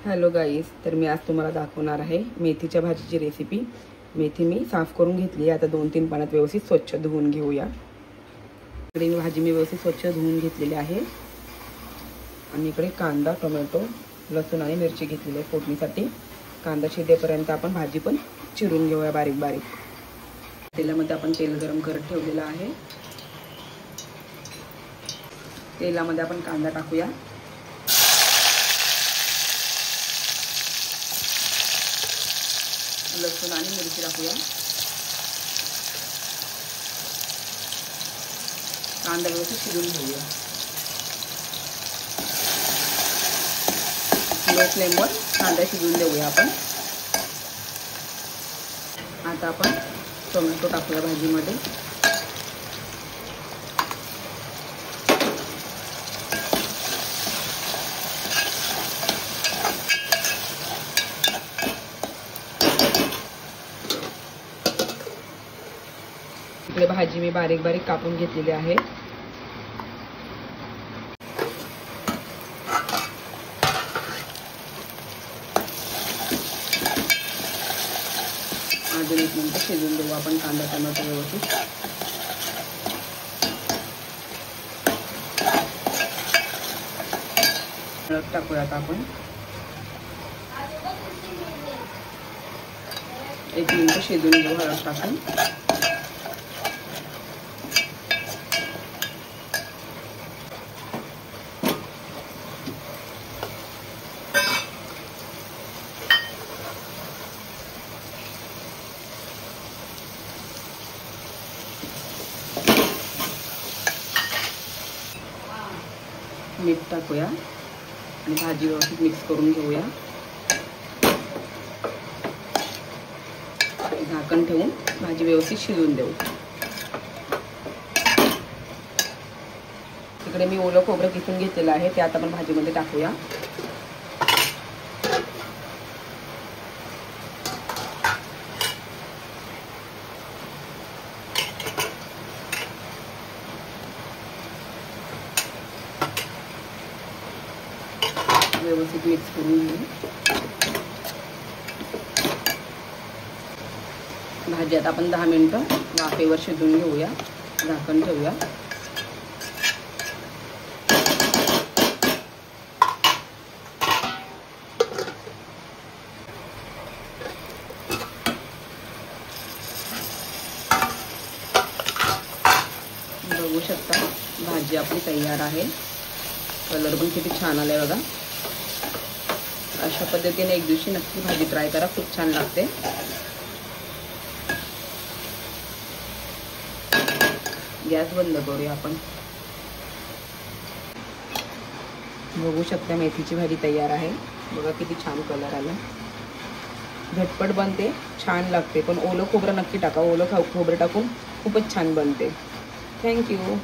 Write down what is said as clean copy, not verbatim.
Hello गाईस, तर मी आज तुम्हाला दाखवणार आहे मेथीच्या भाजीची रेसिपी। मेथी मी साफ करून घेतली आहे। आता 2-3 पाण्यात व्यवस्थित स्वच्छ धुवून घेऊया। इकडे भाजी मी व्यवस्थित स्वच्छ धुवून घेतलेली आहे आणि इकडे कांदा, टोमॅटो, लसूण आणि मिरची घेतलेली आहे फोडणीसाठी। कांदा शिजेपर्यंत आपण भाजी पण चिरून घेऊया बारीक बारीक। तेलामध्ये आपण तेल गरम करत ठेवलेलं आहे। तेलामध्ये आपण कांदा टाकूया, लसूण आणि मिरची टाकूया। कांदा व्यवस्थित शिजवून घेऊया। लो फ्लेमवर कांदा शिजवून देऊया आपण। आता आपण टोमॅटो टाकूया भाजीमध्ये। इकडे भाजी मी बारीक बारीक कापून घेतलेली आहे। अजून 1 मिनिट शिजवून देऊ आपण कांदा टोमॅटो व्यवस्थित। हळद टाकूया आता आपण। 1 मिनिट शिजवून घेऊ हळद टाकून। मीठ टाकूया आणि भाजी व्यवस्थित मिक्स करून घेऊया। झाकण ठेवून भाजी व्यवस्थित शिजवून देऊ। इकडे मी ओलं खोबरं किसून घेतलेलं आहे, ते आता आपण भाजीमध्ये टाकूया। व्यवस्थित मिक्स करून घेऊ। भाजी आता आपण 10 मिनिटं वाफेवर शिजवून घेऊया। झाकण ठेवूया। बघू शकता भाजी आपली तयार आहे। कलर पण किती छान आलाय बघा। अशा पद्धतीने एक दिवशी नक्की भाजी ट्राय करा, खूप छान लागते। गॅस बंद करूया आपण। बघू शकता मेथीची भाजी तयार आहे। बघा किती छान कलर आला। झटपट बनते, छान लागते, पण ओलं खोबरं नक्की टाका। ओलं खोबरं टाकून खूपच छान बनते। थँक्यू।